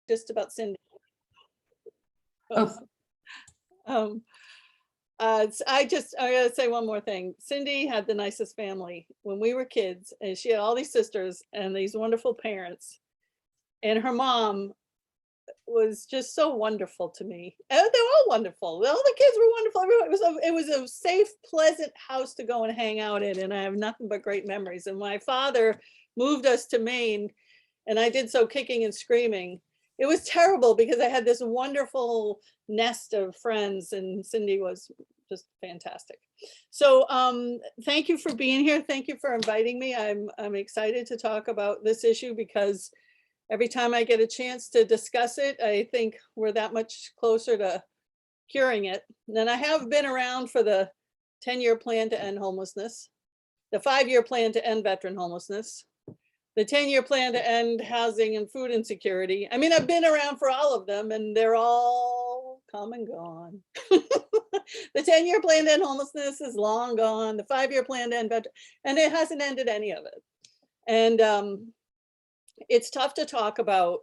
just about Cindy. Oh, I gotta say one more thing. Cindy had the nicest family when we were kids, and she had all these sisters and these wonderful parents. And her mom was just so wonderful to me. And they're all wonderful. All the kids were wonderful. It was a safe, pleasant house to go and hang out in, and I have nothing but great memories. And my father moved us to Maine, and I did so kicking and screaming. It was terrible because I had this wonderful nest of friends, and Cindy was just fantastic. So thank you for being here. Thank you for inviting me. I'm excited to talk about this issue because every time I get a chance to discuss it, I think we're that much closer to curing it. And I have been around for the 10-year plan to end homelessness, the 5-year plan to end veteran homelessness, the 10-year plan to end housing and food insecurity. I mean, I've been around for all of them and they're all come and gone. The 10-year plan to end homelessness is long gone. The 5-year plan to end veteran, and it hasn't ended any of it. And it's tough to talk about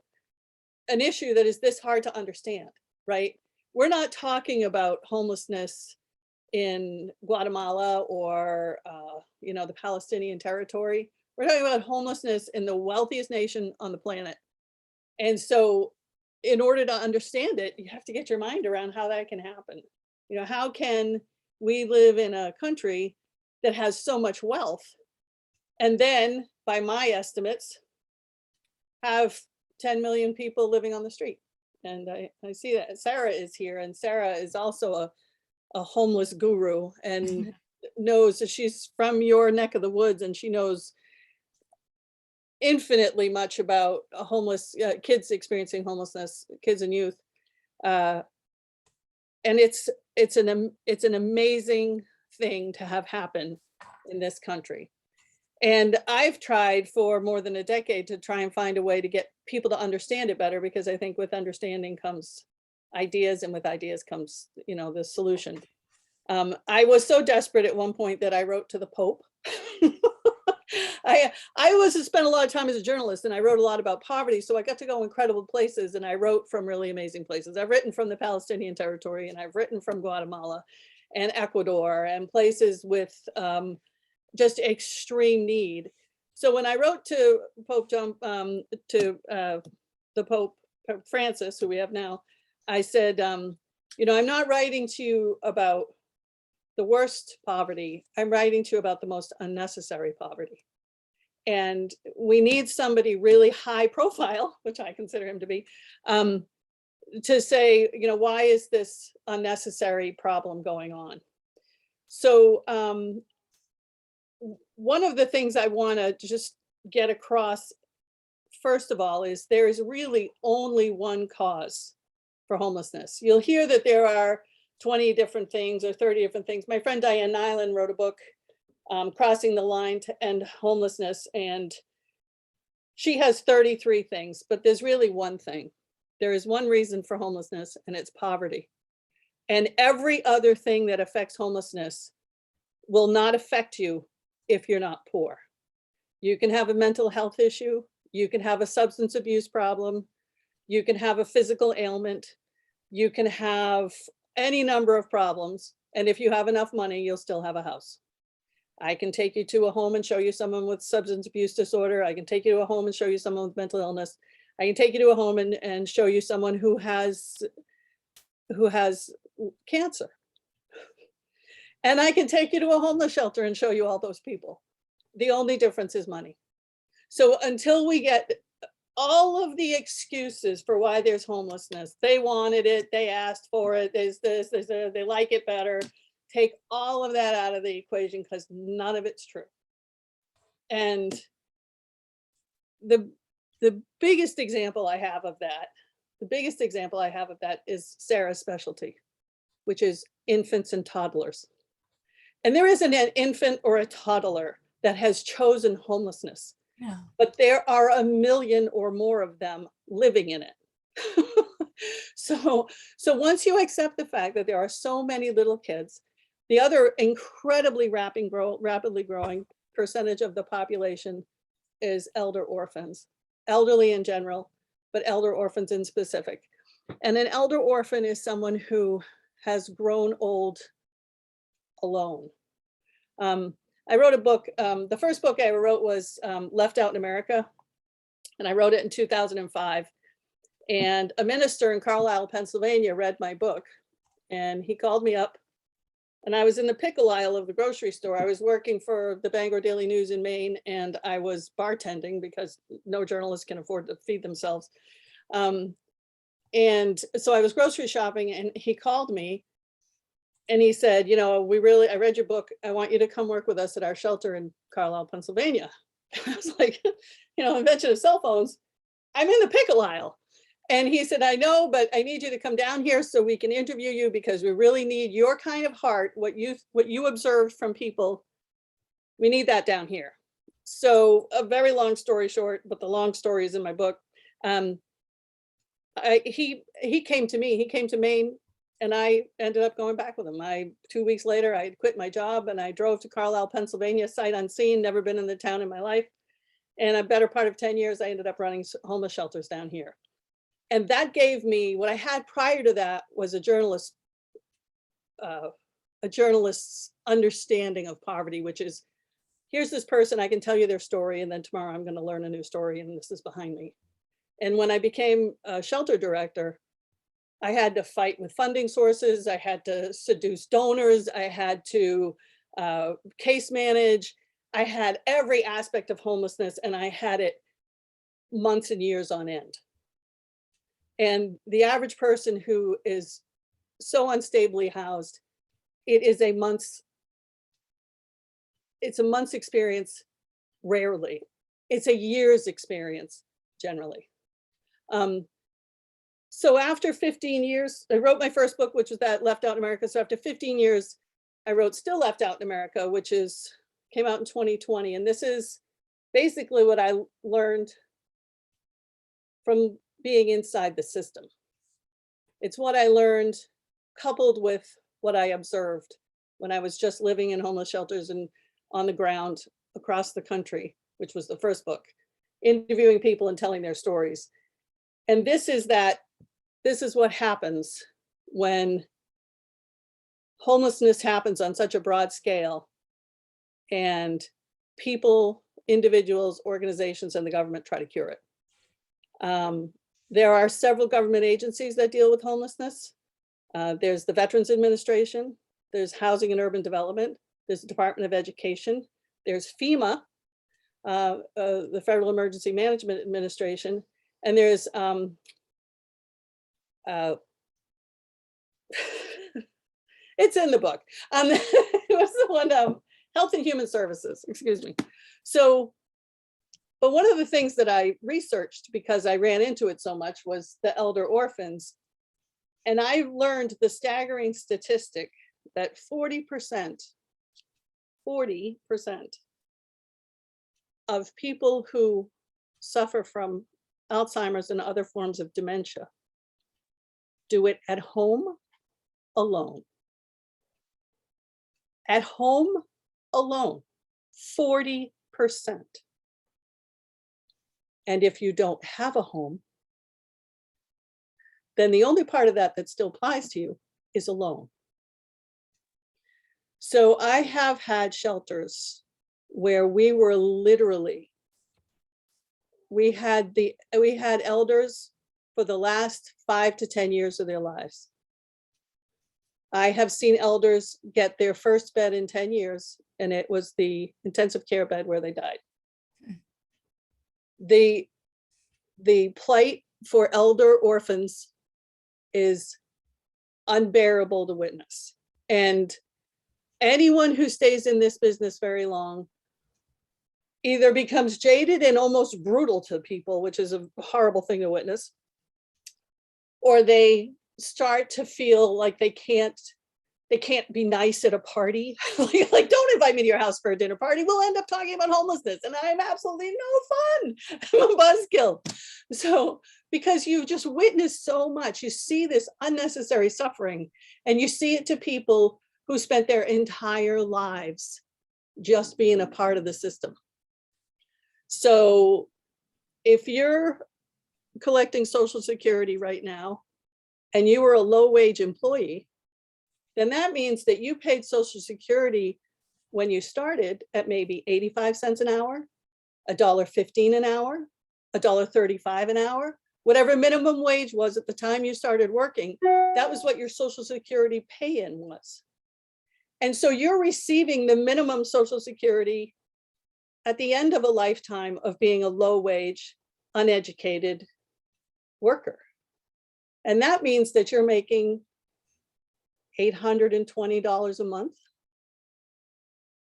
an issue that is this hard to understand, right? We're not talking about homelessness in Guatemala or, the Palestinian territory. We're talking about homelessness in the wealthiest nation on the planet. And so in order to understand it, you have to get your mind around how that can happen. How can we live in a country that has so much wealth and then, by my estimates, have 10 million people living on the street? And I see that Sarah is here, and Sarah is also a homeless guru and knows that she's from your neck of the woods, and she knows infinitely much about homeless kids experiencing homelessness, kids and youth. And it's an amazing thing to have happen in this country. And I've tried for more than a decade to try and find a way to get people to understand it better, because I think with understanding comes ideas, and with ideas comes, the solution. I was so desperate at one point that I wrote to the Pope. I spent a lot of time as a journalist, and I wrote a lot about poverty. So I got to go incredible places, and I wrote from really amazing places. I've written from the Palestinian territory, and I've written from Guatemala and Ecuador and places with just extreme need. So when I wrote to Pope John, the Pope Francis, who we have now, I said, I'm not writing to you about the worst poverty. I'm writing to you about the most unnecessary poverty. And we need somebody really high profile, which I consider him to be, to say, why is this unnecessary problem going on? So one of the things I want to just get across, first of all, is there is really only one cause for homelessness. You'll hear that there are 20 different things or 30 different things. My friend Diane Nyland wrote a book, Crossing the Line to End Homelessness, and she has 33 things, but there's really one thing. There is one reason for homelessness, and it's poverty. And every other thing that affects homelessness will not affect you if you're not poor. You can have a mental health issue, you can have a substance abuse problem, you can have a physical ailment, you can have any number of problems, and if you have enough money, you'll still have a house. I can take you to a home and show you someone with substance abuse disorder. I can take you to a home and show you someone with mental illness. I can take you to a home and show you someone who has cancer. And I can take you to a homeless shelter and show you all those people. The only difference is money. So until we get all of the excuses for why there's homelessness, they wanted it, they asked for it, there's this, they like it better, take all of that out of the equation, because none of it's true. And the biggest example I have of that, is Sarah's specialty, which is infants and toddlers. And there isn't an infant or a toddler that has chosen homelessness, but there are 1 million or more of them living in it. So once you accept the fact that there are so many little kids, the other incredibly rapidly growing percentage of the population is elderly in general, but elder orphans in specific. And an elder orphan is someone who has grown old alone. I wrote a book. The first book I ever wrote was Left Out in America, and I wrote it in 2005. And a minister in Carlisle, Pennsylvania read my book, and he called me up, and I was in the pickle aisle of the grocery store. I was working for the Bangor Daily News in Maine, and I was bartending because no journalist can afford to feed themselves. And so I was grocery shopping, and he called me and he said, you know, I read your book. I want you to come work with us at our shelter in Carlisle, Pennsylvania. And I was like, you know, invention of cell phones, I'm in the pickle aisle. And he said, I know, but I need you to come down here so we can interview you, because we really need your kind of heart, what you observed from people. We need that down here. So a very long story short, but the long story is in my book. He came to me, he came to Maine, and I ended up going back with him. 2 weeks later, I quit my job and I drove to Carlisle, Pennsylvania, sight unseen, never been in the town in my life. And a better part of 10 years, I ended up running homeless shelters down here. And that gave me, what I had prior to that was a journalist's understanding of poverty, which is, here's this person, I can tell you their story, and then tomorrow I'm going to learn a new story, and this is behind me. And when I became a shelter director, I had to fight with funding sources. I had to seduce donors. I had to case manage. I had every aspect of homelessness, and I had it months and years on end. And the average person who is so unstably housed, it's a month's experience, rarely. It's a year's experience, generally. So after 15 years, I wrote my first book, which was that Left Out in America. So after 15 years, I wrote Still Left Out in America, which came out in 2020. And this is basically what I learned from being inside the system. It's what I learned coupled with what I observed when I was just living in homeless shelters and on the ground across the country, which was the first book, interviewing people and telling their stories. And this is what happens when homelessness happens on such a broad scale, and people, individuals, organizations, and the government try to cure it. There are several government agencies that deal with homelessness. There's the Veterans Administration, there's Housing and Urban Development, there's the Department of Education, there's FEMA, the Federal Emergency Management Administration, and there's it's in the book. It was the one, Health and Human Services, excuse me. So, but one of the things that I researched, because I ran into it so much, was the elder orphans. And I learned the staggering statistic that 40% of people who suffer from Alzheimer's and other forms of dementia do it at home alone. At home alone, 40%. And if you don't have a home, then the only part of that still applies to you is alone. So I have had shelters where we were literally, we had elders for the last 5 to 10 years of their lives. I have seen elders get their first bed in 10 years, and it was the intensive care bed where they died. The plight for elder orphans is unbearable to witness. And anyone who stays in this business very long either becomes jaded and almost brutal to people, which is a horrible thing to witness, or they start to feel like they can't be nice at a party. like, don't invite me to your house for a dinner party. We'll end up talking about homelessness, and I'm absolutely no fun. I'm a buzzkill. So, because you just witness so much, you see this unnecessary suffering, and you see it to people who spent their entire lives just being a part of the system. So if you're collecting Social Security right now, and you were a low-wage employee, then that means that you paid Social Security when you started at maybe 85 cents an hour, $1.15 an hour, $1.35 an hour, whatever minimum wage was at the time you started working, that was what your Social Security pay-in was. And so you're receiving the minimum Social Security at the end of a lifetime of being a low-wage, uneducated worker. And that means that you're making $820 a month.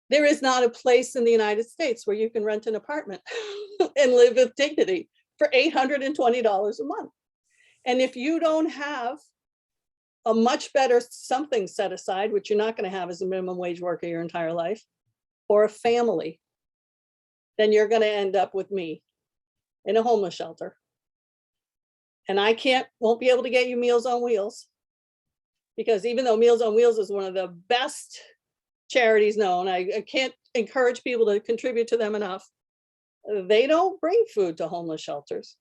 There is not a place in the United States where you can rent an apartment and live with dignity for $820 a month. And if you don't have a much better something set aside, which you're not going to have as a minimum wage worker your entire life, or a family, then you're going to end up with me in a homeless shelter. And I won't be able to get you Meals on Wheels, because even though Meals on Wheels is one of the best charities known, I can't encourage people to contribute to them enough. They don't bring food to homeless shelters.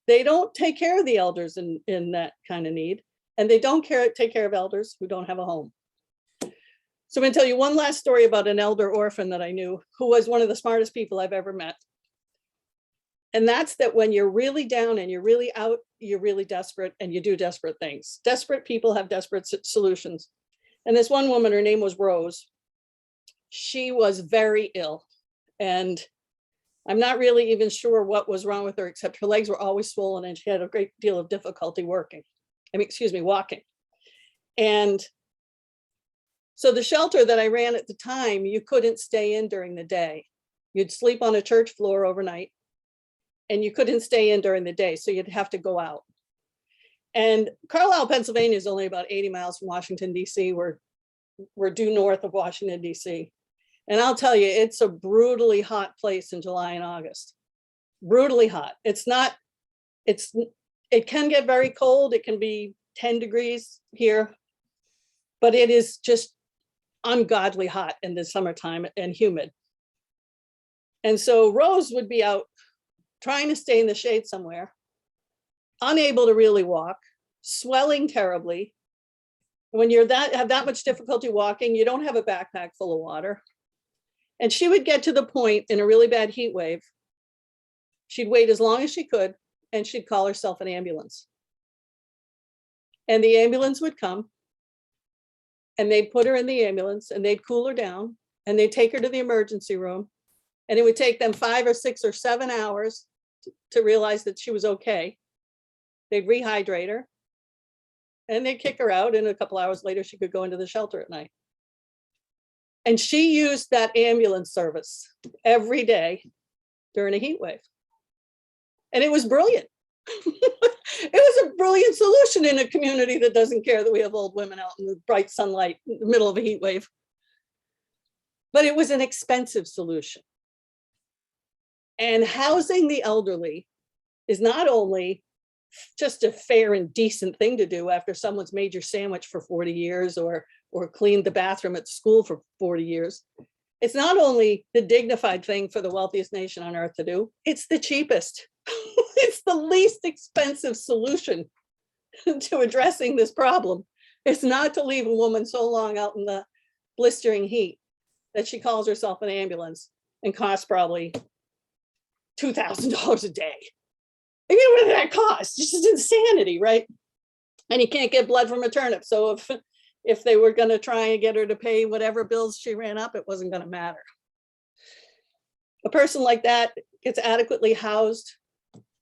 They don't take care of the elders in that kind of need. And they don't take care of elders who don't have a home. So I'm going to tell you one last story about an elder orphan that I knew, who was one of the smartest people I've ever met. And that's that when you're really down and you're really out, you're really desperate and you do desperate things. Desperate people have desperate solutions. And this one woman, her name was Rose. She was very ill. And I'm not really even sure what was wrong with her, except her legs were always swollen and she had a great deal of difficulty walking. And so the shelter that I ran at the time, you couldn't stay in during the day. You'd sleep on a church floor overnight and you couldn't stay in during the day. So you'd have to go out. And Carlisle, Pennsylvania is only about 80 miles from Washington, D.C. We're due north of Washington, D.C. And I'll tell you, it's a brutally hot place in July and August. Brutally hot. It can get very cold. It can be 10 degrees here, but it is just ungodly hot in the summertime and humid. And so Rose would be out trying to stay in the shade somewhere, unable to really walk, swelling terribly. When you have that much difficulty walking, you don't have a backpack full of water. And she would get to the point in a really bad heat wave, she'd wait as long as she could, and she'd call herself an ambulance. And the ambulance would come, and they'd put her in the ambulance, and they'd cool her down, and they'd take her to the emergency room. And it would take them 5 or 6 or 7 hours to realize that she was okay. They'd rehydrate her, and they'd kick her out, and a couple hours later, she could go into the shelter at night. And she used that ambulance service every day during a heat wave. And it was brilliant. It was a brilliant solution in a community that doesn't care that we have old women out in the bright sunlight in the middle of a heat wave. But it was an expensive solution. And housing the elderly is not only just a fair and decent thing to do after someone's made your sandwich for 40 years or cleaned the bathroom at school for 40 years. It's not only the dignified thing for the wealthiest nation on earth to do, it's the cheapest. It's the least expensive solution to addressing this problem. It's not to leave a woman so long out in the blistering heat that she calls herself an ambulance and costs probably $2,000 a day. I mean, what did that cost? It's just insanity, right? And you can't get blood from a turnip. So if they were going to try and get her to pay whatever bills she ran up, it wasn't going to matter. A person like that gets adequately housed,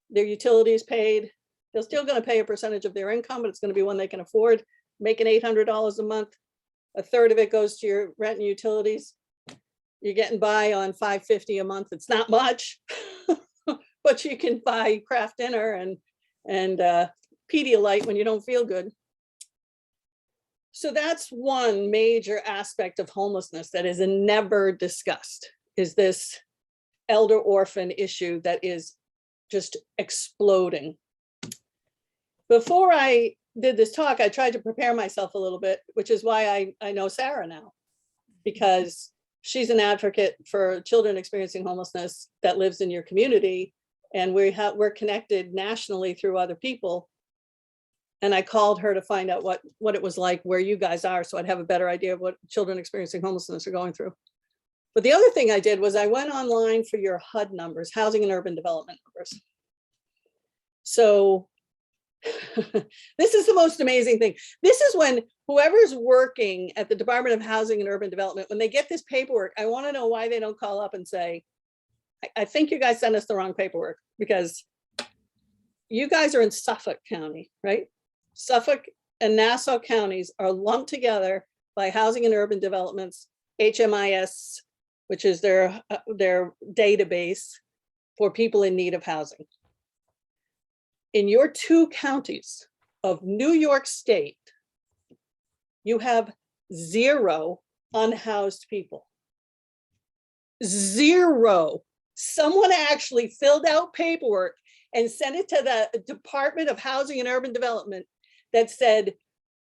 their utilities paid. They're still going to pay a percentage of their income, but it's going to be one they can afford. Making $800 a month, a third of it goes to your rent and utilities. You're getting by on $550 a month. It's not much, but you can buy Kraft dinner and Pedialyte when you don't feel good. So that's one major aspect of homelessness that is never discussed, is this elder orphan issue that is just exploding. Before I did this talk, I tried to prepare myself a little bit, which is why I know Sarah now, because she's an advocate for children experiencing homelessness that lives in your community. and we're connected nationally through other people. And I called her to find out what it was like where you guys are, so I'd have a better idea of what children experiencing homelessness are going through. But the other thing I did was I went online for your HUD numbers, housing and urban development numbers. So this is the most amazing thing. This is when whoever's working at the Department of Housing and Urban Development, when they get this paperwork, I want to know why they don't call up and say, I think you guys sent us the wrong paperwork, because you guys are in Suffolk County, right? Suffolk and Nassau counties are lumped together by Housing and Urban Development's HMIS, which is their database for people in need of housing. In your 2 counties of New York State, you have 0 unhoused people. 0. Someone actually filled out paperwork and sent it to the Department of Housing and Urban Development that said,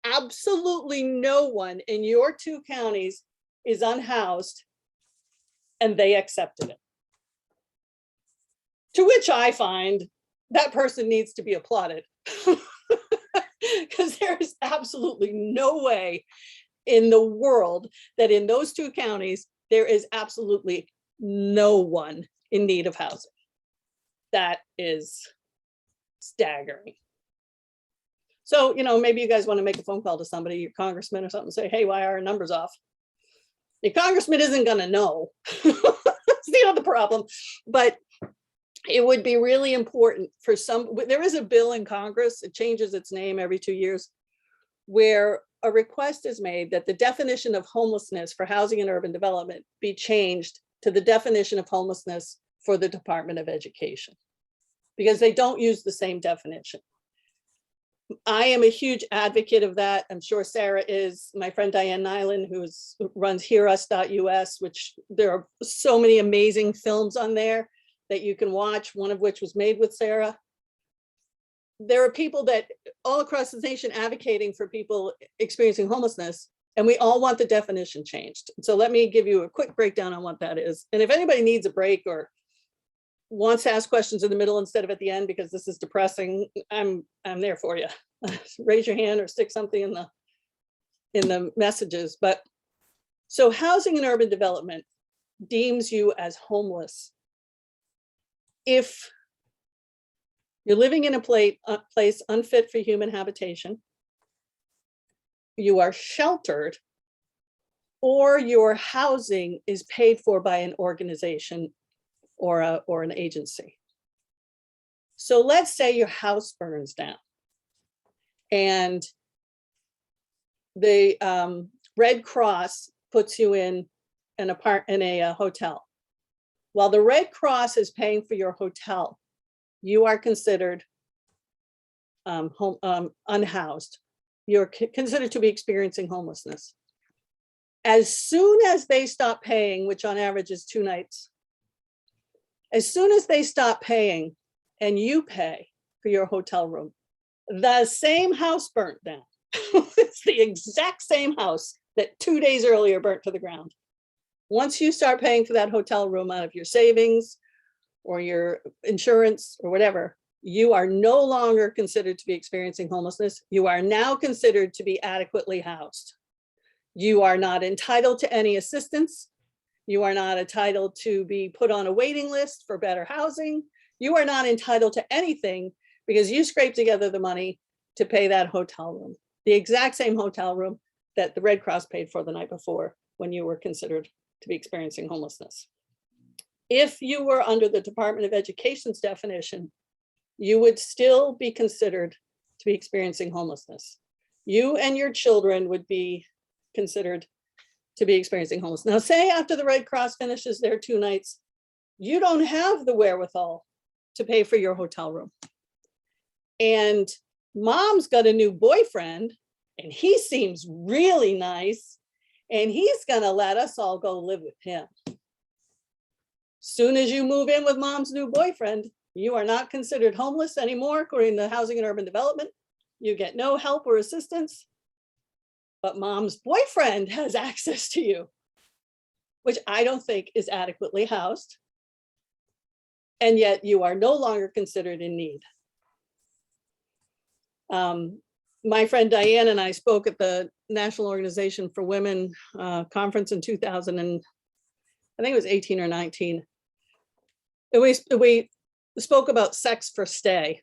absolutely no one in your 2 counties is unhoused, and they accepted it. To which I find that person needs to be applauded, because there is absolutely no way in the world that in those 2 counties, there is absolutely no one in need of housing. That is staggering. So, maybe you guys want to make a phone call to somebody, your congressman or something, say, hey, why are our numbers off? The congressman isn't going to know. That's the other problem. But it would be really important for there is a bill in Congress, it changes its name every 2 years, where a request is made that the definition of homelessness for housing and urban development be changed to the definition of homelessness for the Department of Education, because they don't use the same definition. I am a huge advocate of that. I'm sure Sarah is. My friend Diane Nyland, who runs hearus.us, which there are so many amazing films on there that you can watch, one of which was made with Sarah. There are people that all across the nation advocating for people experiencing homelessness, and we all want the definition changed. So let me give you a quick breakdown on what that is. And if anybody needs a break or wants to ask questions in the middle instead of at the end, because this is depressing, I'm there for you. Raise your hand or stick something in the messages. But so housing and urban development deems you as homeless if you're living in a place unfit for human habitation, you are sheltered, or your housing is paid for by an organization or an agency. So let's say your house burns down and the Red Cross puts you in a hotel. While the Red Cross is paying for your hotel, you are considered unhoused. You're considered to be experiencing homelessness. As soon as they stop paying, which on average is 2 nights, as soon as they stop paying and you pay for your hotel room, the same house burnt down. It's the exact same house that 2 days earlier burnt to the ground. Once you start paying for that hotel room out of your savings or your insurance or whatever, you are no longer considered to be experiencing homelessness. You are now considered to be adequately housed. You are not entitled to any assistance. You are not entitled to be put on a waiting list for better housing. You are not entitled to anything because you scraped together the money to pay that hotel room, the exact same hotel room that the Red Cross paid for the night before when you were considered to be experiencing homelessness. If you were under the Department of Education's definition, you would still be considered to be experiencing homelessness. You and your children would be considered to be experiencing homelessness. Now, say after the Red Cross finishes their 2 nights, you don't have the wherewithal to pay for your hotel room. And mom's got a new boyfriend and he seems really nice and he's gonna let us all go live with him. Soon as you move in with mom's new boyfriend, you are not considered homeless anymore, according to Housing and Urban Development. You get no help or assistance, but mom's boyfriend has access to you, which I don't think is adequately housed. and yet you are no longer considered in need. My friend Diane and I spoke at the National Organization for Women conference in 2000, and I think it was 18 or 19. And we spoke about sex for stay.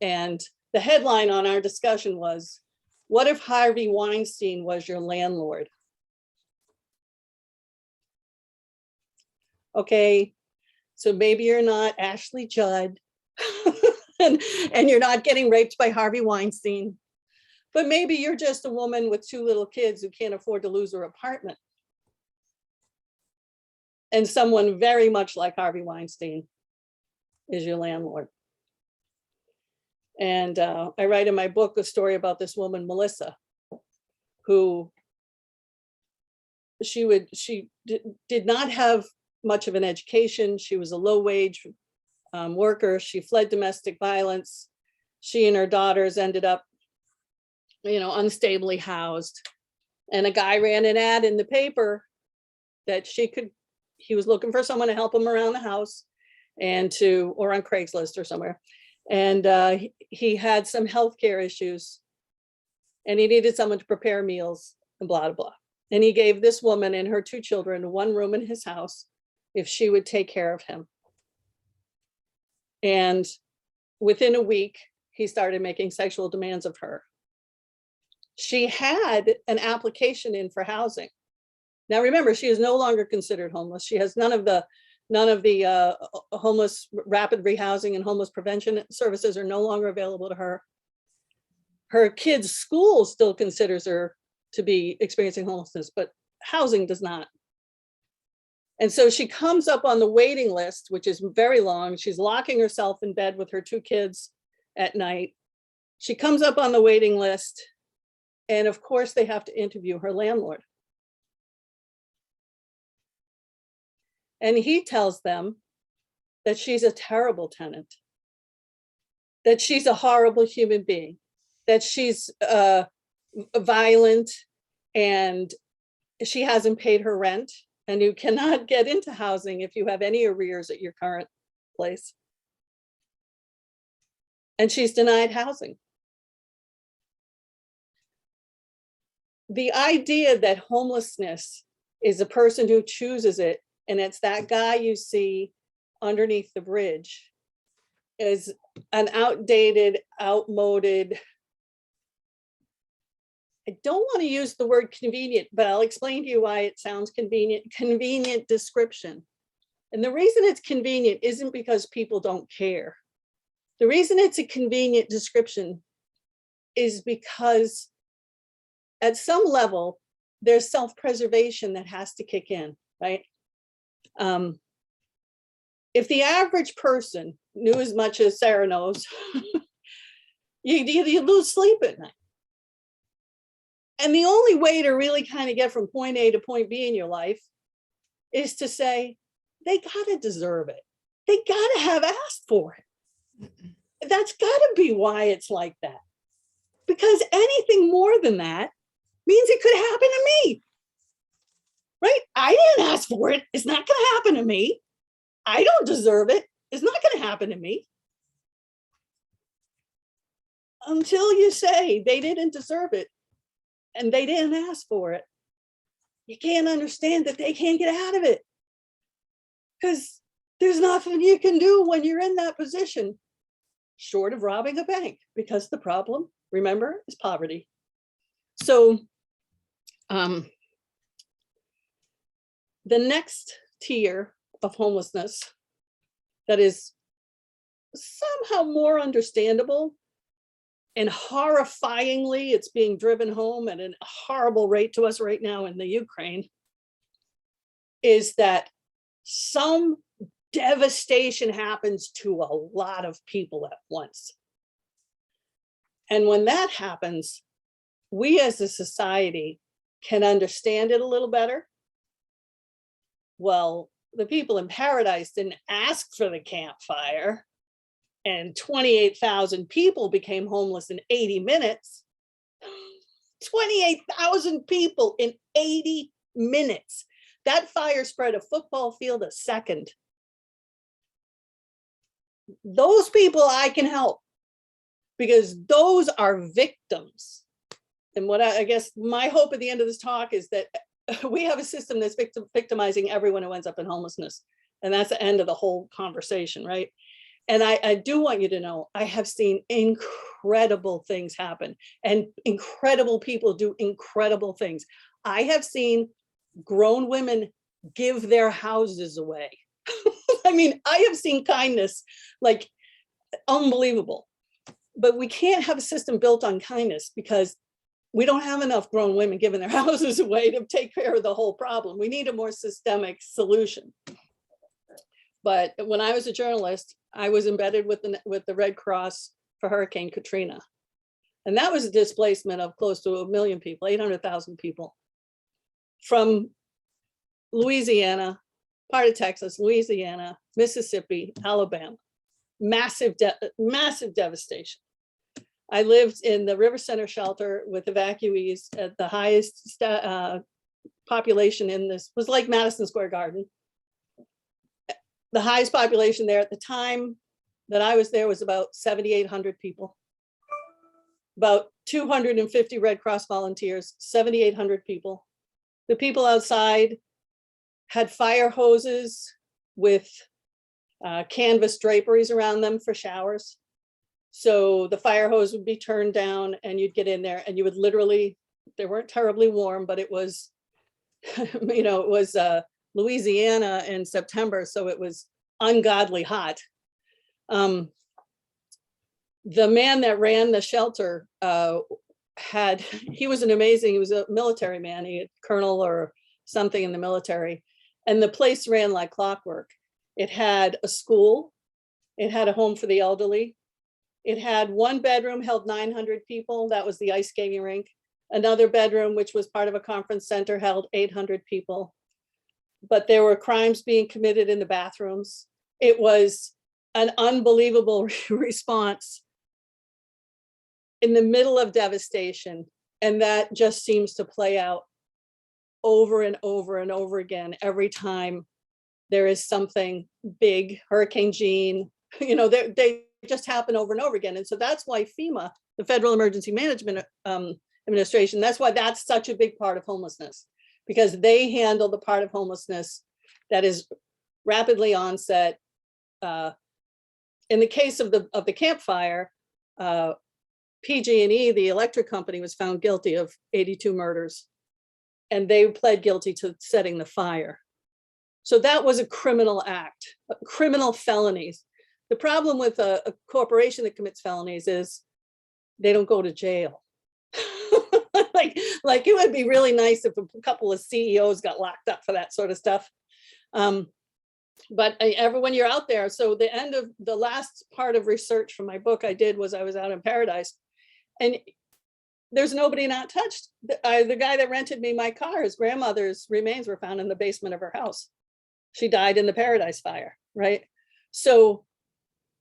And the headline on our discussion was, what if Harvey Weinstein was your landlord? Okay, so maybe you're not Ashley Judd and you're not getting raped by Harvey Weinstein, but maybe you're just a woman with 2 little kids who can't afford to lose her apartment. And someone very much like Harvey Weinstein is your landlord. And I write in my book a story about this woman, Melissa, who she did not have much of an education. She was a low-wage worker. She fled domestic violence. She and her daughters ended up, unstably housed. And a guy ran an ad in the paper that he was looking for someone to help him around the house or on Craigslist or somewhere. And he had some healthcare issues and he needed someone to prepare meals and blah, blah, blah. And he gave this woman and her 2 children 1 room in his house if she would take care of him. And within a week, he started making sexual demands of her. She had an application in for housing. Now, remember, she is no longer considered homeless. She has none of the homeless rapid rehousing and homeless prevention services are no longer available to her. Her kids' school still considers her to be experiencing homelessness, but housing does not. And so she comes up on the waiting list, which is very long. She's locking herself in bed with her 2 kids at night. She comes up on the waiting list, and of course they have to interview her landlord. And he tells them that she's a terrible tenant, that she's a horrible human being, that she's violent, and she hasn't paid her rent, and you cannot get into housing if you have any arrears at your current place. And she's denied housing. The idea that homelessness is a person who chooses it, and it's that guy you see underneath the bridge, is an outdated, outmoded, I don't want to use the word convenient, but I'll explain to you why it sounds convenient description. And the reason it's convenient isn't because people don't care. The reason it's a convenient description is because at some level, there's self-preservation that has to kick in, right? If the average person knew as much as Sarah knows, you lose sleep at night. And the only way to really kind of get from point A to point B in your life is to say, they gotta deserve it. They gotta have asked for it. That's gotta be why it's like that. Because anything more than that means it could happen to me. Right? I didn't ask for it. It's not gonna happen to me. I don't deserve it. It's not gonna happen to me. Until you say they didn't deserve it and they didn't ask for it, you can't understand that they can't get out of it. Because there's nothing you can do when you're in that position, short of robbing a bank, because the problem, remember, is poverty. So the next tier of homelessness that is somehow more understandable, and horrifyingly, it's being driven home at a horrible rate to us right now in the Ukraine, is that some devastation happens to a lot of people at once. And when that happens, we as a society can understand it a little better. Well, the people in Paradise didn't ask for the campfire, and 28,000 people became homeless in 80 minutes. 28,000 people in 80 minutes. That fire spread a football field a second. those people I can help, because those are victims. And what I guess my hope at the end of this talk is that we have a system that's victimizing everyone who ends up in homelessness. And that's the end of the whole conversation, right? And I do want you to know, I have seen incredible things happen and incredible people do incredible things. I have seen grown women give their houses away. I mean, I have seen kindness like unbelievable. But we can't have a system built on kindness, because we don't have enough grown women giving their houses away to take care of the whole problem. We need a more systemic solution. But when I was a journalist, I was embedded with the Red Cross for Hurricane Katrina. And that was a displacement of close to 1 million people, 800,000 people from Louisiana, part of Texas, Louisiana, Mississippi, Alabama. Massive devastation. I lived in the River Center shelter with evacuees at the highest population in this, was like Madison Square Garden. The highest population there at the time that I was there was about 7,800 people. About 250 Red Cross volunteers, 7,800 people. The people outside had fire hoses with canvas draperies around them for showers. So the fire hose would be turned down and you'd get in there and you would literally, they weren't terribly warm, but it was, you know, it was Louisiana in September, so it was ungodly hot. The man that ran the shelter he was he was a military man, he had colonel or something in the military, and the place ran like clockwork. It had a school, it had a home for the elderly, it had one bedroom held 900 people, that was the ice skating rink. Another bedroom, which was part of a conference center, held 800 people. But there were crimes being committed in the bathrooms. It was an unbelievable response in the middle of devastation. And that just seems to play out over and over and over again every time there is something big, Hurricane Jean, you know, they just happen over and over again. And so that's why FEMA, the Federal Emergency Management Administration, that's why that's such a big part of homelessness, because they handle the part of homelessness that is rapidly onset. In the case of the Camp Fire, PG&E, the electric company, was found guilty of 82 murders, and they pled guilty to setting the fire. So that was a criminal act, criminal felonies. The problem with a corporation that commits felonies is they don't go to jail. like it would be really nice if a couple of CEOs got locked up for that sort of stuff. But when you're out there, so the end of the last part of research from my book I did was I was out in Paradise, and there's nobody not touched. The guy that rented me my car, his grandmother's remains were found in the basement of her house. She died in the Paradise Fire, right? So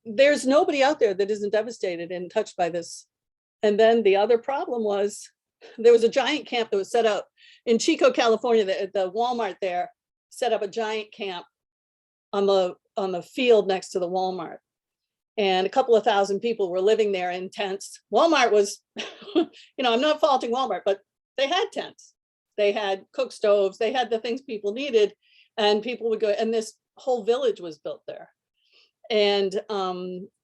there's nobody out there that isn't devastated and touched by this. And then the other problem was there was a giant camp that was set up in Chico, California. The Walmart there set up a giant camp on the field next to the Walmart. And a couple of thousand people were living there in tents. Walmart was, you know, I'm not faulting Walmart, but they had tents. They had cook stoves. They had the things people needed, and people would go, and this whole village was built there. And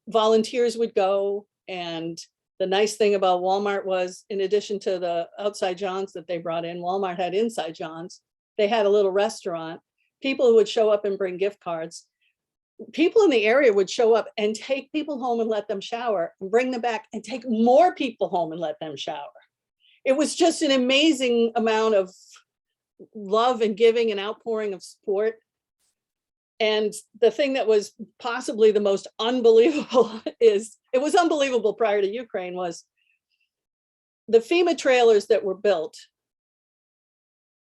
volunteers would go. And the nice thing about Walmart was, in addition to the outside Johns that they brought in, Walmart had inside Johns. They had a little restaurant. People would show up and bring gift cards. People in the area would show up and take people home and let them shower, and bring them back and take more people home and let them shower. It was just an amazing amount of love and giving and outpouring of support. And the thing that was possibly the most unbelievable is, it was unbelievable prior to Ukraine, was the FEMA trailers that were built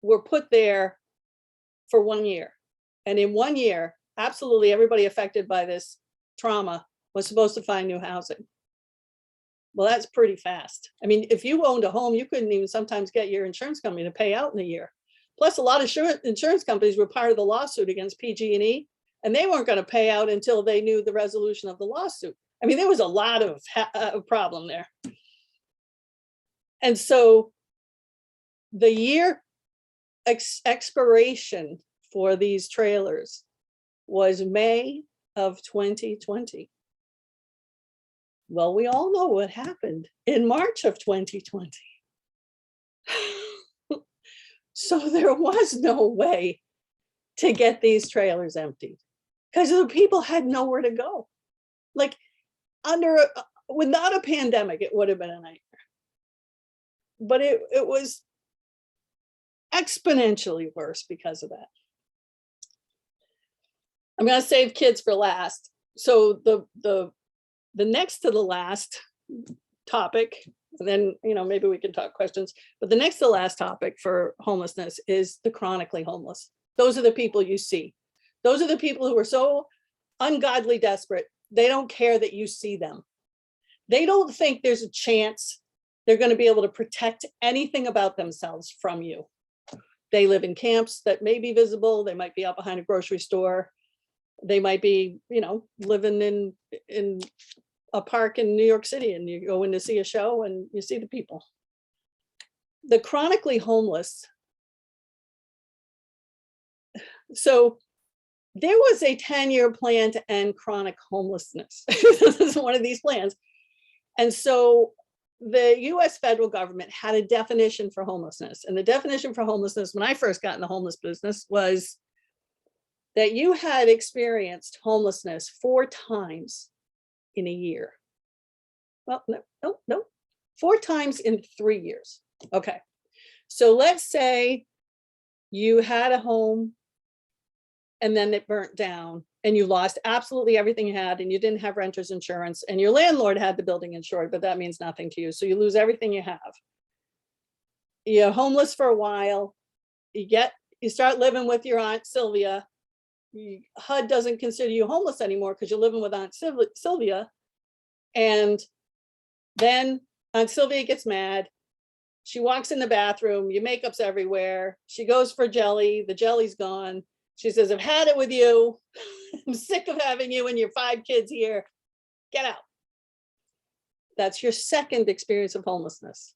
were put there for 1 year. And in 1 year, absolutely everybody affected by this trauma was supposed to find new housing. Well, that's pretty fast. I mean, if you owned a home, you couldn't even sometimes get your insurance company to pay out in a year. Plus, a lot of insurance companies were part of the lawsuit against PG&E, and they weren't going to pay out until they knew the resolution of the lawsuit. I mean, there was a lot of problem there. And so the year expiration for these trailers was May of 2020. Well, we all know what happened in March of 2020. So there was no way to get these trailers emptied because the people had nowhere to go. Like without a pandemic, it would have been a nightmare. But it was exponentially worse because of that. I'm going to save kids for last. So the next to the last topic, and then maybe we can talk questions, but the next to the last topic for homelessness is the chronically homeless. Those are the people you see. Those are the people who are so ungodly desperate, they don't care that you see them. They don't think there's a chance they're going to be able to protect anything about themselves from you. They live in camps that may be visible. They might be out behind a grocery store. They might be, living in a park in New York City, and you go in to see a show and you see the people. The chronically homeless. So there was a 10-year plan to end chronic homelessness. This is one of these plans. And so the US federal government had a definition for homelessness. And the definition for homelessness, when I first got in the homeless business, was that you had experienced homelessness 4 times in a year. Well, no, 4 times in 3 years. Okay. So let's say you had a home and then it burnt down and you lost absolutely everything you had and you didn't have renter's insurance and your landlord had the building insured, but that means nothing to you. So you lose everything you have. You're homeless for a while. You start living with your Aunt Sylvia. HUD doesn't consider you homeless anymore because you're living with Aunt Sylvia. And then Aunt Sylvia gets mad. She walks in the bathroom, your makeup's everywhere. She goes for jelly, the jelly's gone. She says, I've had it with you. I'm sick of having you and your 5 kids here. Get out. That's your second experience of homelessness.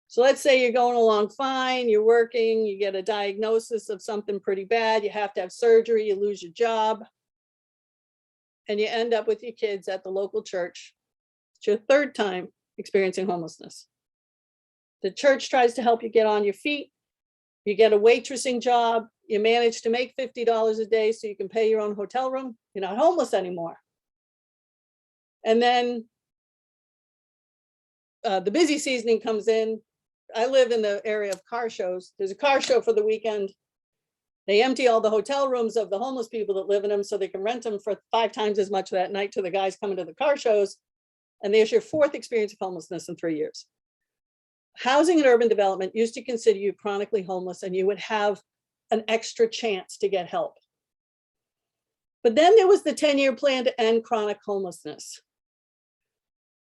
So let's say you're going along fine, you're working, you get a diagnosis of something pretty bad, you have to have surgery, you lose your job, and you end up with your kids at the local church. It's your 3rd time experiencing homelessness. The church tries to help you get on your feet. You get a waitressing job. You manage to make $50 a day so you can pay your own hotel room. You're not homeless anymore. And then the busy season comes in. I live in the area of car shows. There's a car show for the weekend. They empty all the hotel rooms of the homeless people that live in them so they can rent them for 5 times as much that night to the guys coming to the car shows. And there's your 4th experience of homelessness in 3 years. Housing and Urban Development used to consider you chronically homeless and you would have an extra chance to get help. But then there was the 10-year plan to end chronic homelessness.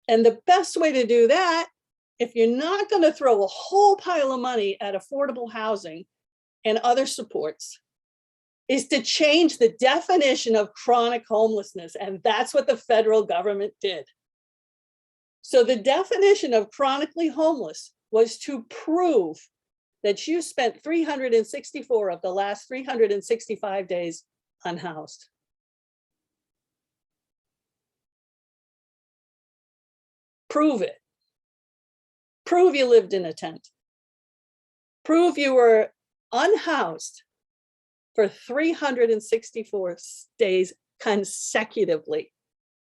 And the best way to do that, if you're not going to throw a whole pile of money at affordable housing and other supports, is to change the definition of chronic homelessness. And that's what the federal government did. So the definition of chronically homeless was to prove that you spent 364 of the last 365 days unhoused. Prove it. Prove you lived in a tent. Prove you were unhoused for 364 days consecutively.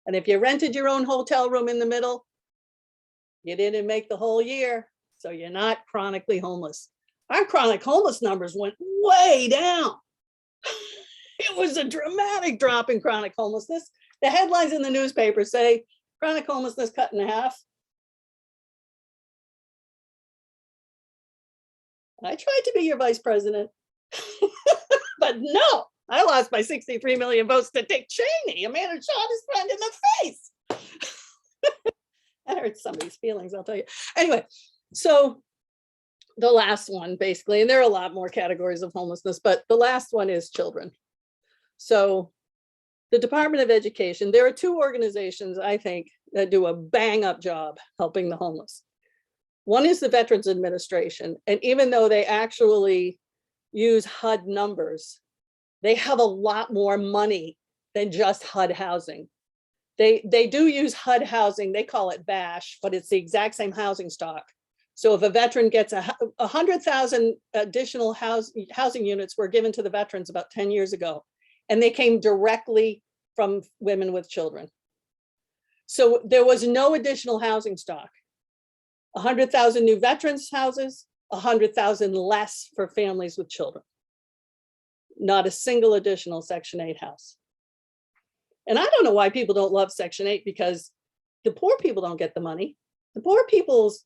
And if you rented your own hotel room in the middle, you didn't make the whole year, so you're not chronically homeless. Our chronic homeless numbers went way down. It was a dramatic drop in chronic homelessness. The headlines in the newspaper say, chronic homelessness cut in half. I tried to be your vice president, but no, I lost by 63 million votes to Dick Cheney, a man who shot his friend in the face. That hurts somebody's feelings, I'll tell you. Anyway, so the last one, basically, and there are a lot more categories of homelessness, but the last one is children. So the Department of Education, there are two organizations, I think, that do a bang up job helping the homeless. One is the Veterans Administration. And even though they actually use HUD numbers, they have a lot more money than just HUD housing. They do use HUD housing, they call it BASH, but it's the exact same housing stock. So if a veteran gets 100,000 additional housing units were given to the veterans about 10 years ago, and they came directly from women with children. So there was no additional housing stock. 100,000 new veterans houses, 100,000 less for families with children. Not a single additional Section 8 house. And I don't know why people don't love Section 8, because the poor people don't get the money. The poor people's,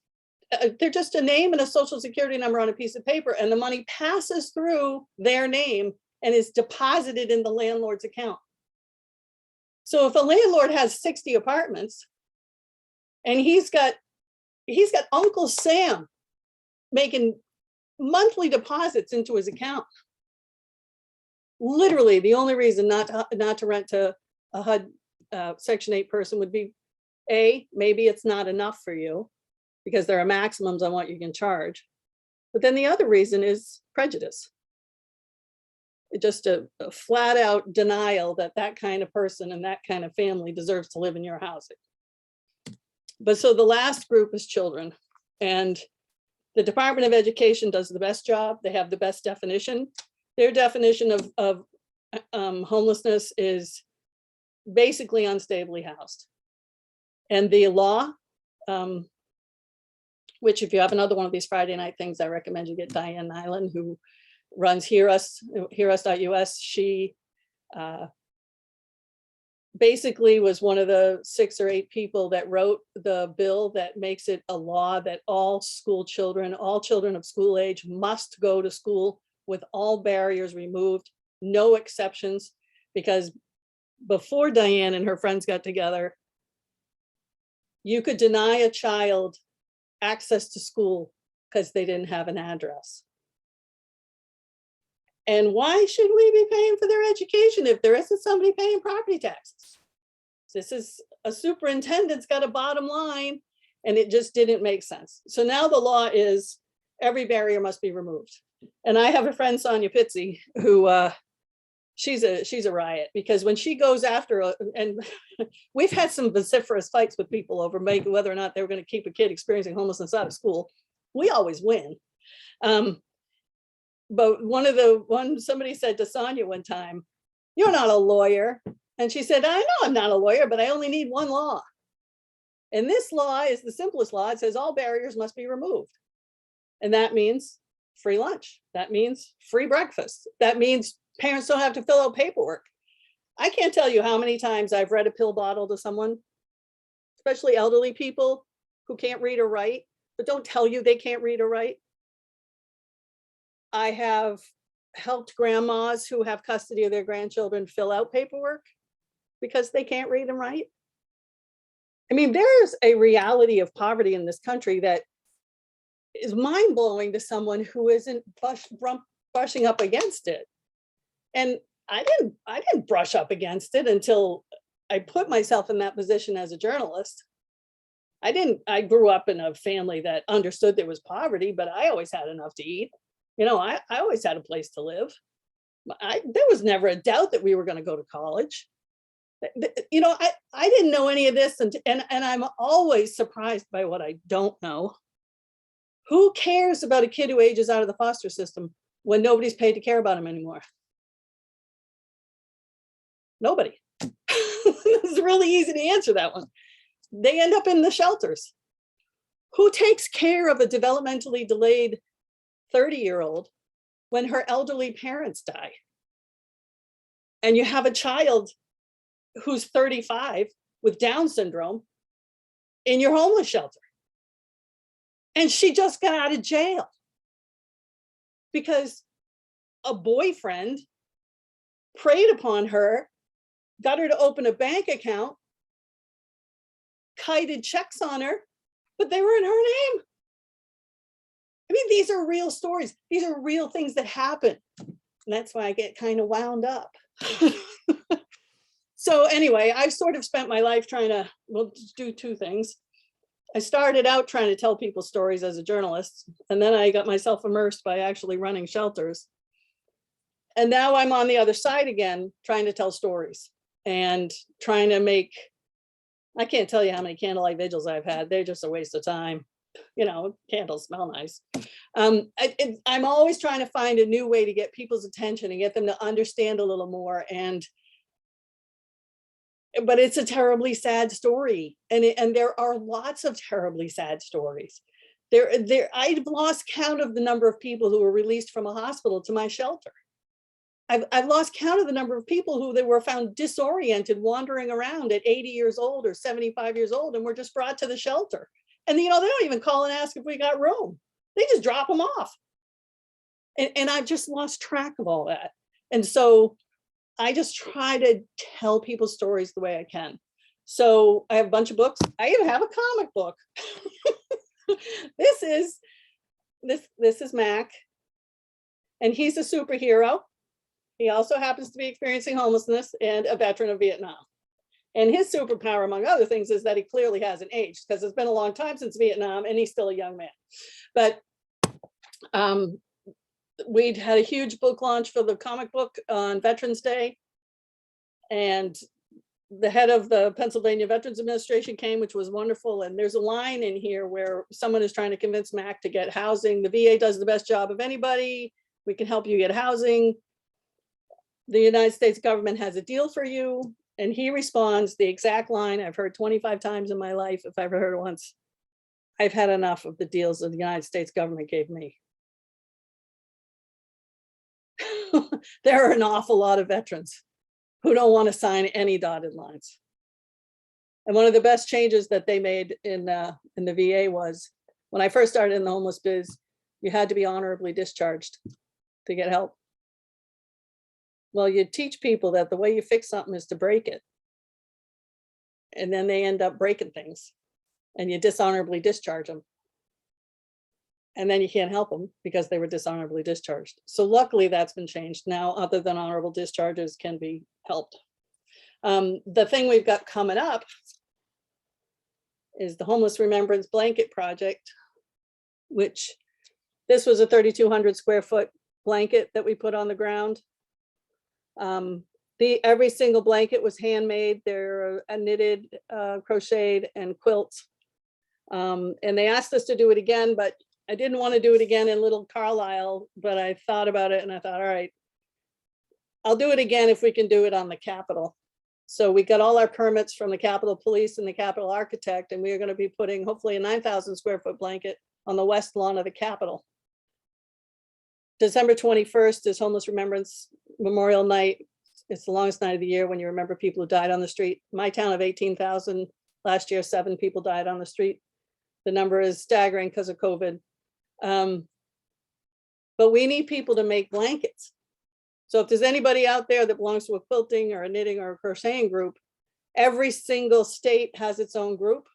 they're just a name and a social security number on a piece of paper, and the money passes through their name and is deposited in the landlord's account. So if a landlord has 60 apartments and he's got Uncle Sam making monthly deposits into his account, literally the only reason not to rent to a HUD Section 8 person would be, A, maybe it's not enough for you because there are maximums on what you can charge. But then the other reason is prejudice. It's just a flat out denial that that kind of person and that kind of family deserves to live in your housing. But so the last group is children, and the Department of Education does the best job. They have the best definition. Their definition of homelessness is basically unstably housed. And the law, which if you have another one of these Friday night things, I recommend you get Diane Nyland, who runs hearus.us. She basically was one of the 6 or 8 people that wrote the bill that makes it a law that all school children, all children of school age must go to school with all barriers removed, no exceptions, because before Diane and her friends got together, you could deny a child access to school because they didn't have an address. And why should we be paying for their education if there isn't somebody paying property taxes? This is a superintendent's got a bottom line, and it just didn't make sense. So now the law is every barrier must be removed. And I have a friend, Sonia Pizzi, who she's a riot, because when she goes after, and we've had some vociferous fights with people over whether or not they were going to keep a kid experiencing homelessness out of school. We always win. But somebody said to Sonia one time, "You're not a lawyer." And she said, "I know I'm not a lawyer, but I only need one law. And this law is the simplest law. It says all barriers must be removed. And that means free lunch. That means free breakfast. That means parents don't have to fill out paperwork." I can't tell you how many times I've read a pill bottle to someone, especially elderly people who can't read or write, but don't tell you they can't read or write. I have helped grandmas who have custody of their grandchildren fill out paperwork because they can't read and write. I mean, there's a reality of poverty in this country that is mind-blowing to someone who isn't brushing up against it. And I didn't brush up against it until I put myself in that position as a journalist. I grew up in a family that understood there was poverty, but I always had enough to eat. You know, I always had a place to live. There was never a doubt that we were going to go to college. You know, I didn't know any of this, and I'm always surprised by what I don't know. Who cares about a kid who ages out of the foster system when nobody's paid to care about him anymore? Nobody. It's really easy to answer that one. They end up in the shelters. Who takes care of a developmentally delayed 30-year-old when her elderly parents die? And you have a child who's 35 with Down syndrome in your homeless shelter. And she just got out of jail because a boyfriend preyed upon her, got her to open a bank account, kited checks on her, but they were in her name. I mean, these are real stories. These are real things that happen. And that's why I get kind of wound up. So anyway, I've sort of spent my life trying to, well, do two things. I started out trying to tell people stories as a journalist, and then I got myself immersed by actually running shelters. And now I'm on the other side again, trying to tell stories and trying to make, I can't tell you how many candlelight vigils I've had. They're just a waste of time. You know, candles smell nice. I'm always trying to find a new way to get people's attention and get them to understand a little more. But it's a terribly sad story. And there are lots of terribly sad stories. I've lost count of the number of people who were released from a hospital to my shelter. I've lost count of the number of people who they were found disoriented, wandering around at 80 years old or 75 years old, and were just brought to the shelter. And, you know, they don't even call and ask if we got room. They just drop them off. And I've just lost track of all that. And so I just try to tell people stories the way I can. So I have a bunch of books. I even have a comic book. This is Mac, and he's a superhero. He also happens to be experiencing homelessness and a veteran of Vietnam. And his superpower, among other things, is that he clearly hasn't aged, because it's been a long time since Vietnam and he's still a young man. But we'd had a huge book launch for the comic book on Veterans Day. And the head of the Pennsylvania Veterans Administration came, which was wonderful. And there's a line in here where someone is trying to convince Mac to get housing. The VA does the best job of anybody. We can help you get housing. The United States government has a deal for you. And he responds, the exact line I've heard 25 times in my life, if I ever heard it once: I've had enough of the deals that the United States government gave me. There are an awful lot of veterans who don't want to sign any dotted lines. And one of the best changes that they made in the VA was, when I first started in the homeless biz, you had to be honorably discharged to get help. Well, you teach people that the way you fix something is to break it. And then they end up breaking things, and you dishonorably discharge them. And then you can't help them because they were dishonorably discharged. So luckily that's been changed. Now, other than honorable discharges can be helped. The thing we've got coming up is the Homeless Remembrance Blanket Project, which this was a 3,200 square foot blanket that we put on the ground. Every single blanket was handmade. They're knitted, crocheted, and quilts. And they asked us to do it again, but I didn't want to do it again in Little Carlisle, but I thought about it and I thought, all right, I'll do it again if we can do it on the Capitol. So we got all our permits from the Capitol Police and the Capitol Architect, and we are going to be putting hopefully a 9,000 square foot blanket on the west lawn of the Capitol. December 21st is Homeless Remembrance Memorial Night. It's the longest night of the year when you remember people who died on the street. My town of 18,000, last year, 7 people died on the street. The number is staggering because of COVID. But we need people to make blankets. So if there's anybody out there that belongs to a quilting or a knitting or a crocheting group, every single state has its own group.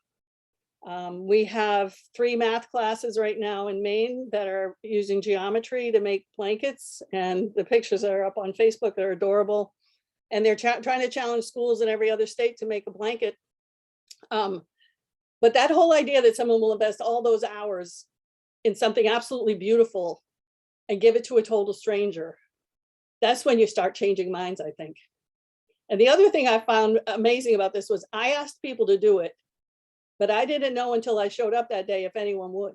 We have 3 math classes right now in Maine that are using geometry to make blankets, and the pictures are up on Facebook. They're adorable. And they're trying to challenge schools in every other state to make a blanket. But that whole idea that someone will invest all those hours in something absolutely beautiful and give it to a total stranger, that's when you start changing minds, I think. And the other thing I found amazing about this was I asked people to do it, but I didn't know until I showed up that day if anyone would.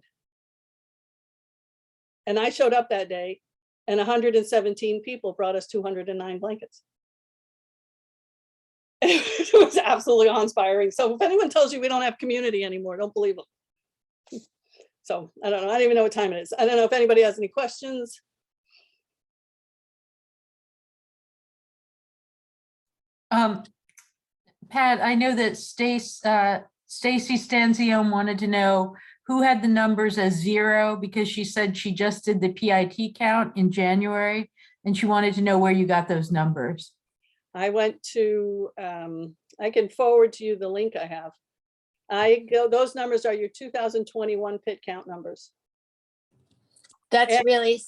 And I showed up that day, and 117 people brought us 209 blankets. It was absolutely awe-inspiring. So if anyone tells you we don't have community anymore, don't believe them. So I don't know. I don't even know what time it is. I don't know if anybody has any questions. Pat, I know that Stacy Stanzione wanted to know who had the numbers as 0, because she said she just did the PIT count in January, and she wanted to know where you got those numbers. I went to, I can forward to you the link I have. Those numbers are your 2021 pit count numbers. That's And- really,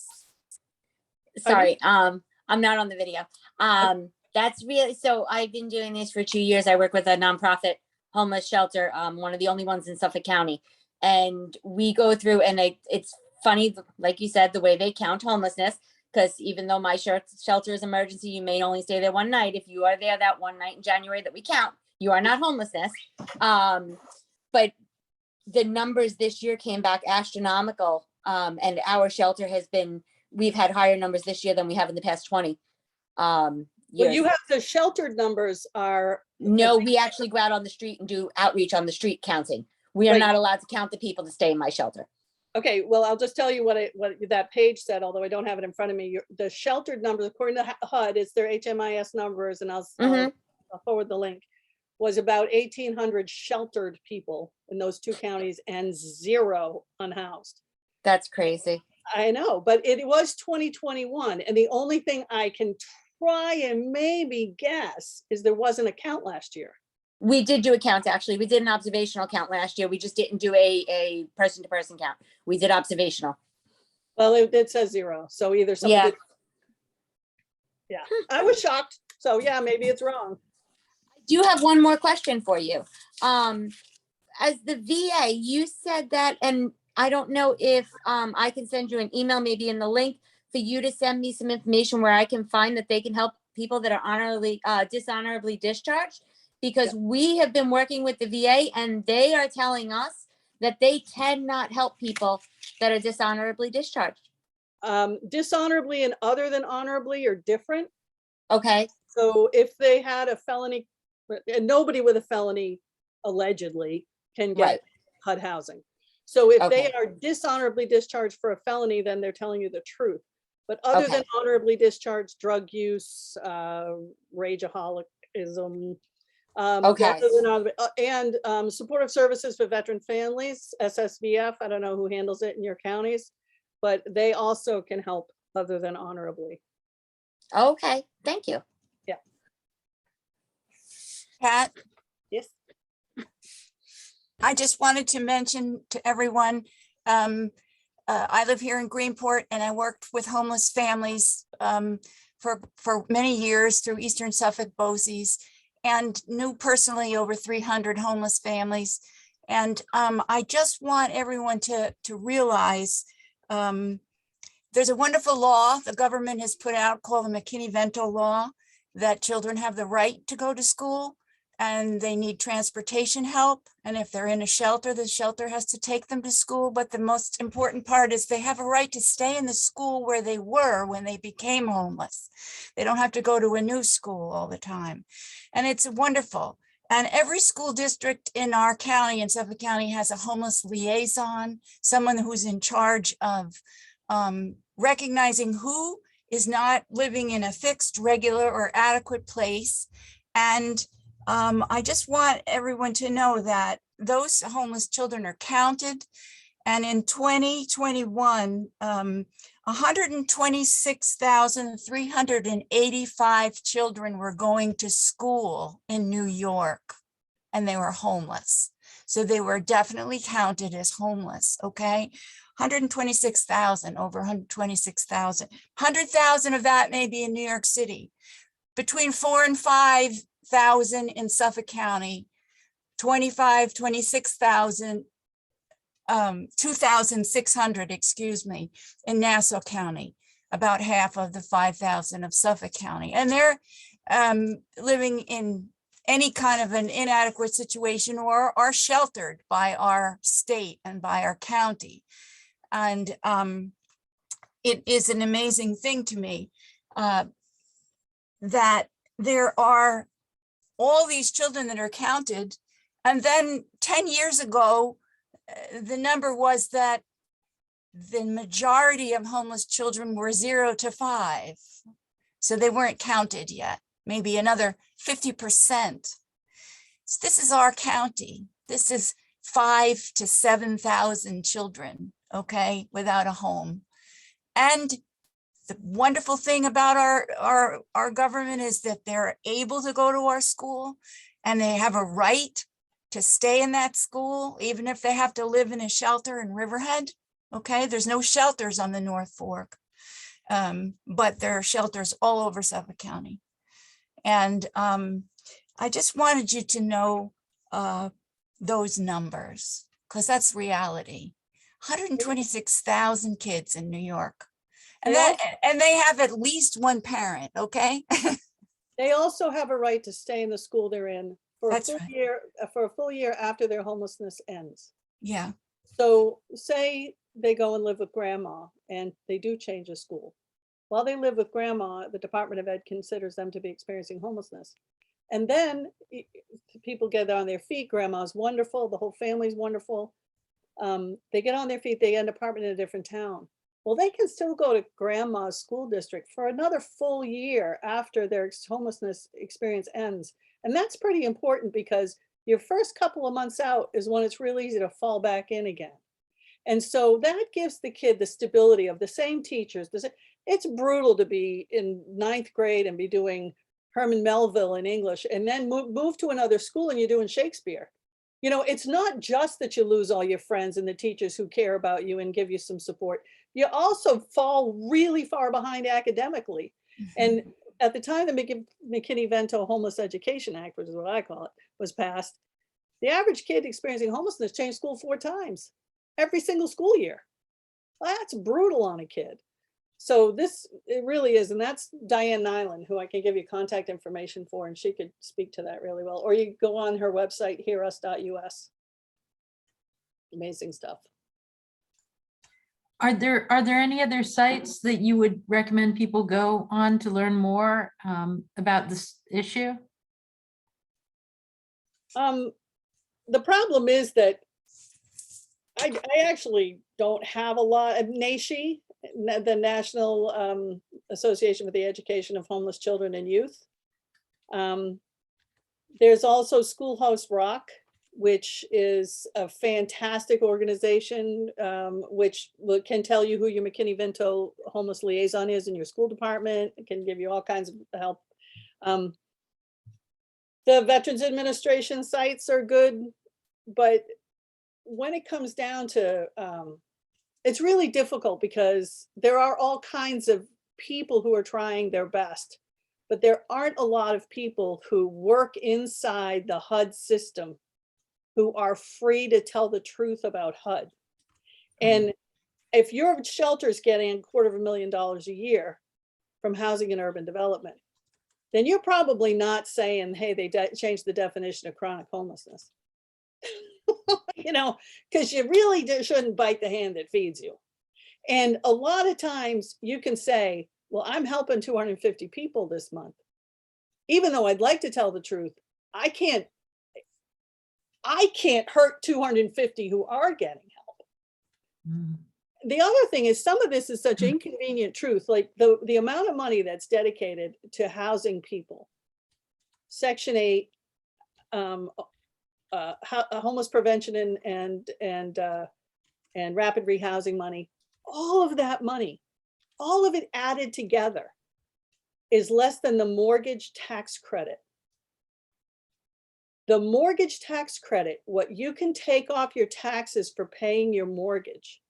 sorry, I'm not on the video. That's really, so I've been doing this for 2 years. I work with a nonprofit homeless shelter, one of the only ones in Suffolk County. And we go through, and it's funny, like you said, the way they count homelessness, because even though my shelter is emergency, you may only stay there one night. If you are there that one night in January that we count, you are not homelessness. But the numbers this year came back astronomical. And our shelter we've had higher numbers this year than we have in the past 20 years. Well, you have the sheltered numbers are. No, we actually go out on the street and do outreach on the street counting. We are Right. not allowed to count the people to stay in my shelter. Okay, well, I'll just tell you what that page said, although I don't have it in front of me. The sheltered numbers, according to HUD, it's their HMIS numbers, and I'll forward the link, was about 1,800 sheltered people in those two counties and 0 unhoused. That's crazy. I know, but it was 2021, and the only thing I can try and maybe guess is there wasn't a count last year. We did do a count, actually. We did an observational count last year. We just didn't do a person-to-person count. We did observational. Well, it says 0, so either somebody did. Yeah, I was shocked. So yeah, maybe it's wrong. I do have one more question for you. As the VA, you said that, and I don't know if I can send you an email, maybe in the link, for you to send me some information where I can find that they can help people that are dishonorably discharged, because we have been working with the VA and they are telling us that they cannot help people that are dishonorably discharged. Dishonorably and other than honorably are different. Okay. So if they had a felony, and nobody with a felony allegedly can get HUD housing. So if they are dishonorably discharged for a felony, then they're telling you the truth. But other than honorably discharged, drug use, rageaholicism, and supportive services for veteran families, SSVF, I don't know who handles it in your counties, but they also can help other than honorably. Okay, thank you. Yeah. Pat, Yes. I just wanted to mention to everyone, I live here in Greenport and I worked with homeless families for many years through Eastern Suffolk BOCES, and knew personally over 300 homeless families. And I just want everyone to realize there's a wonderful law the government has put out called the McKinney-Vento law, that children have the right to go to school and they need transportation help. And if they're in a shelter, the shelter has to take them to school. But the most important part is they have a right to stay in the school where they were when they became homeless. They don't have to go to a new school all the time. And it's wonderful. And every school district in our county, in Suffolk County, has a homeless liaison, someone who's in charge of recognizing who is not living in a fixed, regular, or adequate place. And I just want everyone to know that those homeless children are counted. And in 2021, 126,385 children were going to school in New York, and they were homeless. So they were definitely counted as homeless, okay? 126,000, over 126,000. 100,000 of that may be in New York City. Between 4,000 and 5,000 in Suffolk County, 26,000, 2,600, excuse me, in Nassau County, about half of the 5,000 of Suffolk County. And they're living in any kind of an inadequate situation or are sheltered by our state and by our county. And it is an amazing thing to me that there are all these children that are counted. And then 10 years ago, the number was that the majority of homeless children were 0 to 5. So they weren't counted yet, maybe another 50%. So this is our county. This is 5,000 to 7,000 children, okay, without a home. And the wonderful thing about our government is that they're able to go to our school and they have a right to stay in that school, even if they have to live in a shelter in Riverhead. Okay, there's no shelters on the North Fork, but there are shelters all over Suffolk County. And I just wanted you to know those numbers, because that's reality. 126,000 kids in New York. And they have at least one parent, okay? They also have a right to stay in the school they're in for a That's full right. year, for a full year after their homelessness ends. Yeah, So say they go and live with grandma and they do change a school. While they live with grandma, the Department of Ed considers them to be experiencing homelessness. And then people get on their feet. Grandma's wonderful. The whole family's wonderful. They get on their feet. They get an apartment in a different town. Well, they can still go to grandma's school district for another full year after their homelessness experience ends. And that's pretty important because your first couple of months out is when it's really easy to fall back in again. And so that gives the kid the stability of the same teachers. It's brutal to be in 9th grade and be doing Herman Melville in English and then move to another school and you're doing Shakespeare. You know, it's not just that you lose all your friends and the teachers who care about you and give you some support. You also fall really far behind academically. And at the time the McKinney-Vento Homeless Education Act, which is what I call it, was passed, the average kid experiencing homelessness changed school 4 times every single school year. Well, that's brutal on a kid. So it really is, and that's Diane Nyland, who I can give you contact information for, and she could speak to that really well. Or you go on her website, hearus.us. Amazing stuff. Are there any other sites that you would recommend people go on to learn more about this issue? The problem is that I actually don't have a lot of NACHI, the National Association for the Education of Homeless Children and Youth. There's also Schoolhouse Rock, which is a fantastic organization, which can tell you who your McKinney-Vento homeless liaison is in your school department. It can give you all kinds of help. The Veterans Administration sites are good, but when it comes down to, it's really difficult because there are all kinds of people who are trying their best, but there aren't a lot of people who work inside the HUD system who are free to tell the truth about HUD. And if your shelter's getting $250,000 a year from housing and urban development, then you're probably not saying, hey, they changed the definition of chronic homelessness. You know, because you really shouldn't bite the hand that feeds you. And a lot of times you can say, well, I'm helping 250 people this month. Even though I'd like to tell the truth, I can't hurt 250 who are getting help. Mm. The other thing is some of this is such inconvenient truth, like the amount of money that's dedicated to housing people. Section 8, homeless prevention and rapid rehousing money, all of that money, all of it added together is less than the mortgage tax credit. The mortgage tax credit, what you can take off your taxes for paying your mortgage,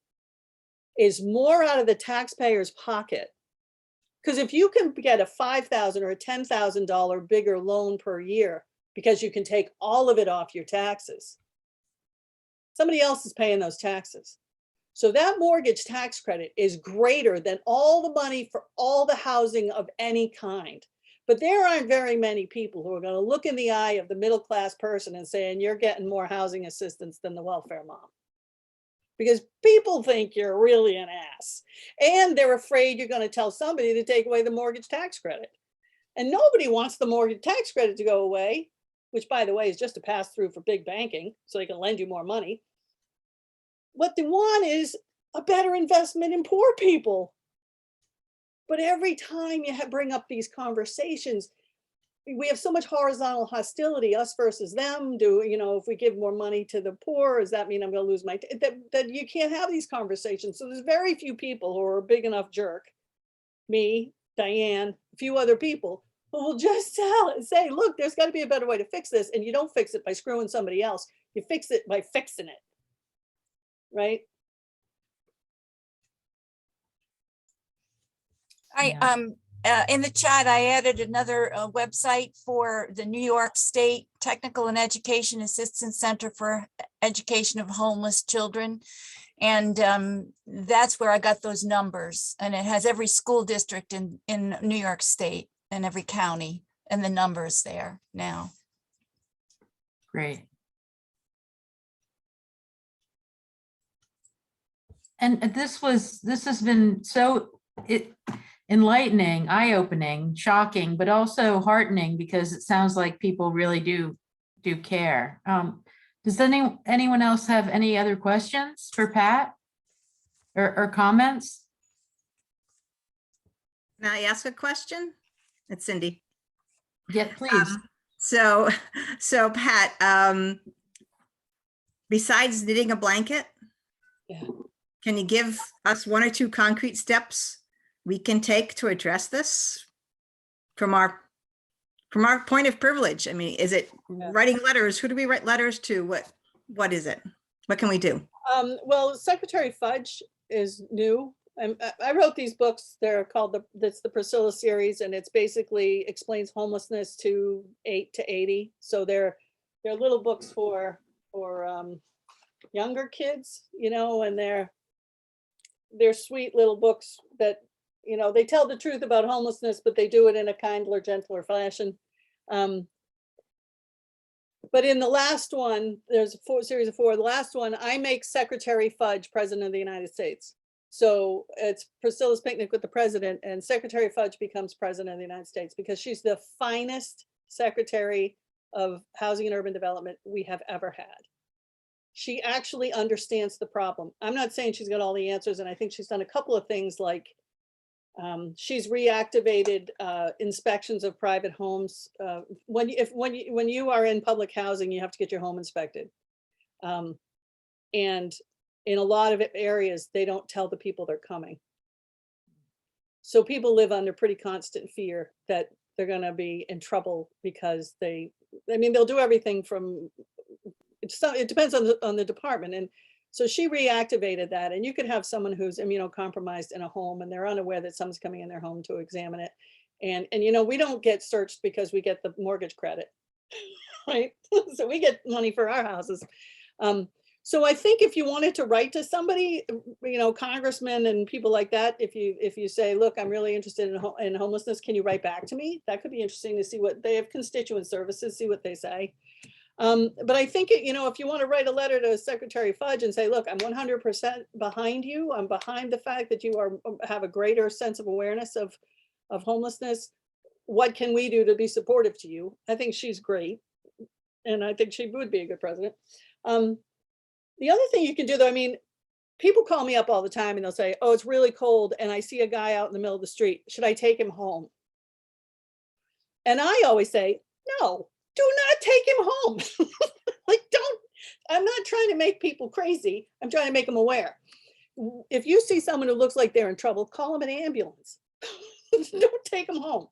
is more out of the taxpayer's pocket. Because if you can get a $5,000 or a $10,000 bigger loan per year, because you can take all of it off your taxes, somebody else is paying those taxes. So that mortgage tax credit is greater than all the money for all the housing of any kind. But there aren't very many people who are going to look in the eye of the middle-class person and saying, you're getting more housing assistance than the welfare mom. Because people think you're really an ass. And they're afraid you're going to tell somebody to take away the mortgage tax credit. And nobody wants the mortgage tax credit to go away, which, by the way, is just a pass-through for big banking, so they can lend you more money. What they want is a better investment in poor people. But every time you bring up these conversations, we have so much horizontal hostility, us versus them. If we give more money to the poor, does that mean I'm going to lose my, that you can't have these conversations. So there's very few people who are a big enough jerk, me, Diane, a few other people, who will just say, look, there's got to be a better way to fix this. And you don't fix it by screwing somebody else. You fix it by fixing it. Right? I In the chat, I added another website for the New York State Technical and Education Assistance Center for Education of Homeless Children. And that's where I got those numbers. And it has every school district in New York State and every county and the numbers there now. Great. And this has been so enlightening, eye-opening, shocking, but also heartening, because it sounds like people really do care. Does anyone else have any other questions for Pat or comments? Can I ask a question? It's Cindy. Yeah, please. So Pat, besides knitting a blanket, Yeah. can you give us 1 or 2 concrete steps we can take to address this from our point of privilege? I mean, is it writing letters? Who do we write letters to? What is it? What can we do? Well, Secretary Fudge is new. I wrote these books. They're called the Priscilla series, and it's basically explains homelessness to 8 to 80. So they're little books for younger kids, you know, and they're sweet little books that, you know, they tell the truth about homelessness, but they do it in a kindler, gentler fashion. But in the last one, there's a series of 4. The last one, I make Secretary Fudge President of the United States. So it's Priscilla's Picnic with the President, and Secretary Fudge becomes President of the United States because she's the finest Secretary of Housing and Urban Development we have ever had. She actually understands the problem. I'm not saying she's got all the answers, and I think she's done a couple of things like she's reactivated inspections of private homes. When you are in public housing, you have to get your home inspected. And in a lot of areas, they don't tell the people they're coming. So people live under pretty constant fear that they're going to be in trouble because they'll do everything from, it depends on the department. And so she reactivated that, and you could have someone who's immunocompromised in a home and they're unaware that someone's coming in their home to examine it. And you know, we don't get searched because we get the mortgage credit, right? So we get money for our houses. So I think if you wanted to write to somebody, you know, congressmen and people like that, if you say, look, I'm really interested in homelessness, can you write back to me? That could be interesting to see what they have. Constituent services, see what they say. But I think, you know, if you want to write a letter to Secretary Fudge and say, look, I'm 100% behind you. I'm behind the fact that you have a greater sense of awareness of homelessness. What can we do to be supportive to you? I think she's great. And I think she would be a good president. The other thing you can do, though, I mean, people call me up all the time and they'll say, oh, it's really cold and I see a guy out in the middle of the street. Should I take him home? And I always say, no, do not take him home. Like, I'm not trying to make people crazy. I'm trying to make them aware. If you see someone who looks like they're in trouble, call them an ambulance. Don't take them home.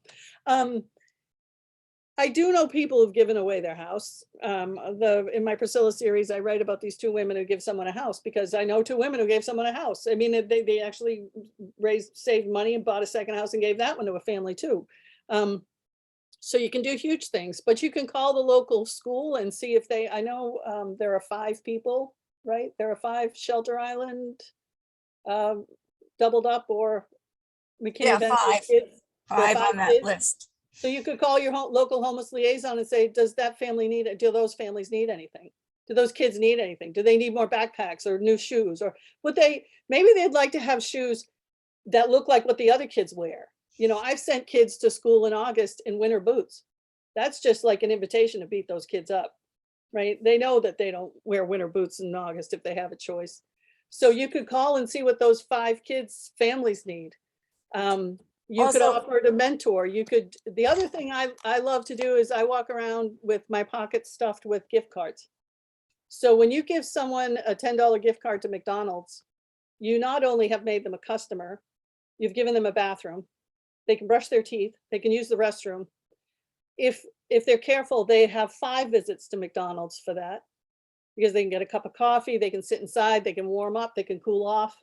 I do know people who've given away their house. In my Priscilla series, I write about these 2 women who give someone a house, because I know 2 women who gave someone a house. I mean, they actually saved money and bought a second house and gave that one to a family too. So you can do huge things, but you can call the local school and see if I know there are 5 people, right? There are 5 Shelter Island, Doubled Up, or McKinney. Yeah, Ventures 5. kids. 5 on that kids. list. So you could call your local homeless liaison and say, does that family do those families need anything? Do those kids need anything? Do they need more backpacks or new shoes? Or maybe they'd like to have shoes that look like what the other kids wear. You know, I've sent kids to school in August in winter boots. That's just like an invitation to beat those kids up, right? They know that they don't wear winter boots in August if they have a choice. So you could call and see what those 5 kids' families need. You could offer to mentor. The other thing I love to do is I walk around with my pockets stuffed with gift cards. So when you give someone a $10 gift card to McDonald's, you not only have made them a customer, you've given them a bathroom. They can brush their teeth. They can use the restroom. If they're careful, they have 5 visits to McDonald's for that, because they can get a cup of coffee, they can sit inside, they can warm up, they can cool off.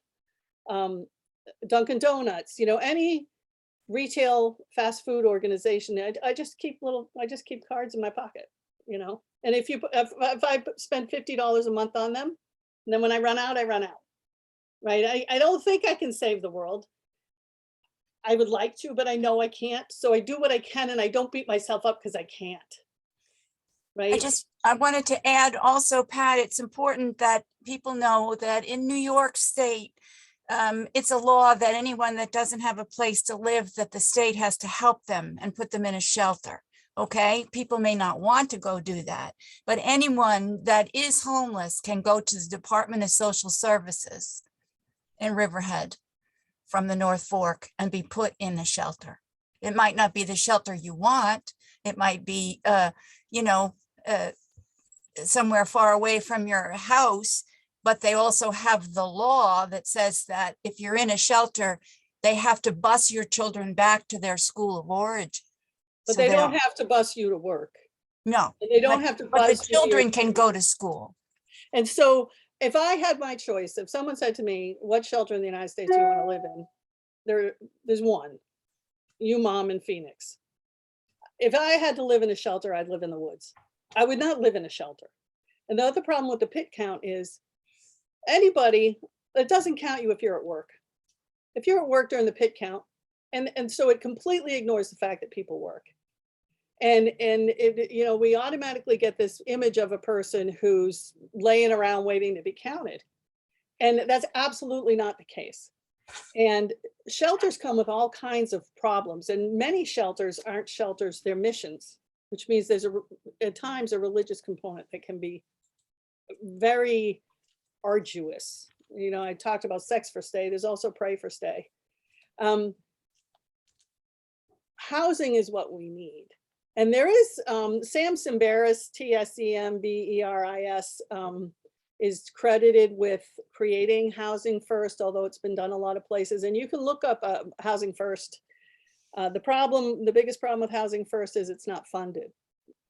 Dunkin' Donuts, you know, any retail fast food organization, I just keep cards in my pocket, you know? And if I spend $50 a month on them, and then when I run out, I run out, right? I don't think I can save the world. I would like to, but I know I can't. So I do what I can, and I don't beat myself up because I can't. Right? I wanted to add also, Pat, it's important that people know that in New York State, it's a law that anyone that doesn't have a place to live, that the state has to help them and put them in a shelter. Okay, people may not want to go do that, but anyone that is homeless can go to the Department of Social Services in Riverhead from the North Fork and be put in a shelter. It might not be the shelter you want. It might be, somewhere far away from your house, but they also have the law that says that if you're in a shelter, they have to bus your children back to their school of origin. But So they don't have to bus you to work. No. And they don't but- have to But the bus you to your- children can go to school. And so if I had my choice, if someone said to me, what shelter in the United States do you want to live in? There's one, you mom in Phoenix. If I had to live in a shelter, I'd live in the woods. I would not live in a shelter. And the other problem with the pit count is anybody, it doesn't count you if you're at work. If you're at work during the pit count, and so it completely ignores the fact that people work. And it, we automatically get this image of a person who's laying around waiting to be counted. And that's absolutely not the case. And shelters come with all kinds of problems, and many shelters aren't shelters, they're missions, which means there's at times a religious component that can be very arduous. I talked about sex for stay, there's also pray for stay. Housing is what we need. And there is Sam Semberis, Tsemberis, is credited with creating Housing First, although it's been done a lot of places. And you can look up Housing First. The biggest problem with Housing First is it's not funded.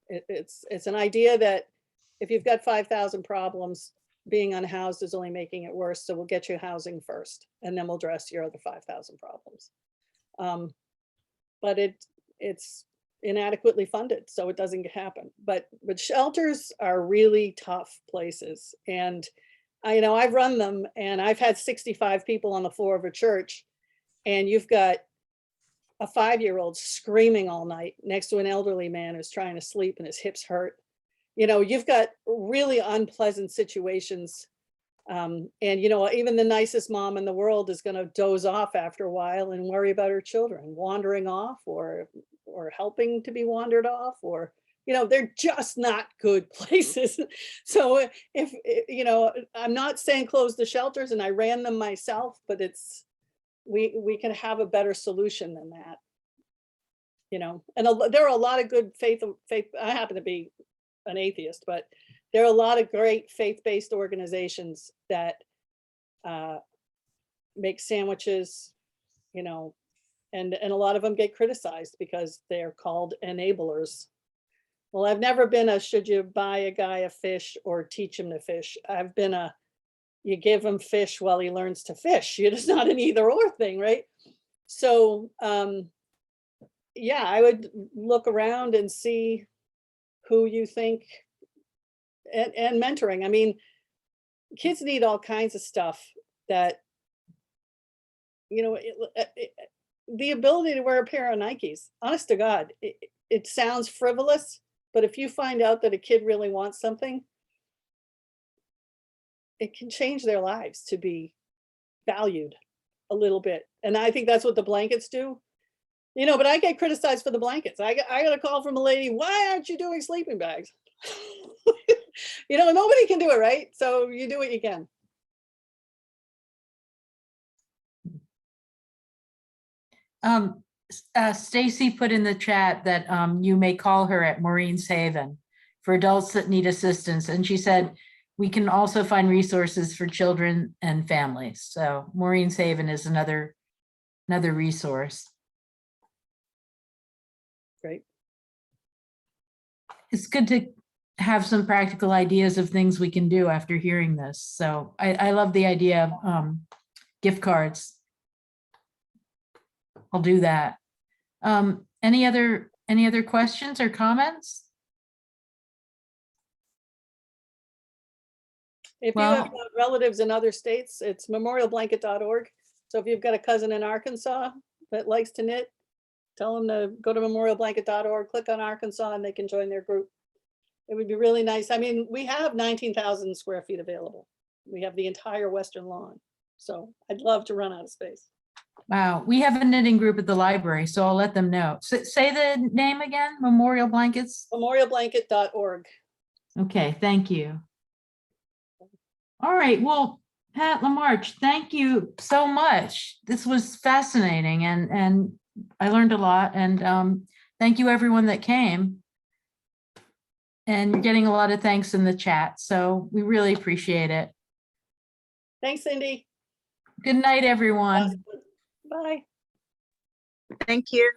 It's an idea that if you've got 5,000 problems, being unhoused is only making it worse. So we'll get you housing first, and then we'll address your other 5,000 problems. But it's inadequately funded, so it doesn't happen. But shelters are really tough places, and I've run them, and I've had 65 people on the floor of a church, and you've got a 5-year-old screaming all night next to an elderly man who's trying to sleep and his hips hurt. You've got really unpleasant situations. And even the nicest mom in the world is going to doze off after a while and worry about her children wandering off or helping to be wandered off, or they're just not good places. So if I'm not saying close the shelters, and I ran them myself, but we can have a better solution than that. And there are a lot of good faith. I happen to be an atheist, but there are a lot of great faith-based organizations that make sandwiches, and a lot of them get criticized because they're called enablers. Well, I've never been a should you buy a guy a fish or teach him to fish. I've been a you give him fish while he learns to fish. It's not an either or thing, right? So yeah, I would look around and see who you think, and mentoring. I mean, kids need all kinds of stuff that, the ability to wear a pair of Nikes, honest to God, it sounds frivolous, but if you find out that a kid really wants something, it can change their lives to be valued a little bit. And I think that's what the blankets do. But I get criticized for the blankets. I got a call from a lady, why aren't you doing sleeping bags? Nobody can do it, right? So you do what you can. Stacy put in the chat that you may call her at Maureen's Haven for adults that need assistance. And she said, we can also find resources for children and families. So Maureen's Haven is another resource. Great. It's good to have some practical ideas of things we can do after hearing this. So I love the idea of gift cards. I'll do that. Any other questions or comments? If you have Well- relatives in other states, it's memorialblanket.org. So if you've got a cousin in Arkansas that likes to knit, tell them to go to memorialblanket.org, click on Arkansas, and they can join their group. It would be really nice. I mean, we have 19,000 square feet available. We have the entire Western lawn. So I'd love to run out of space. Wow, we have a knitting group at the library, so I'll let them know. Say the name again, Memorial Blankets. Memorialblanket.org. Okay, thank you. All right, well, Pat LaMarche, thank you so much. This was fascinating and I learned a lot, and thank you everyone that came. And getting a lot of thanks in the chat, so we really appreciate it. Thanks, Cindy. Good night, everyone. Bye. Thank you.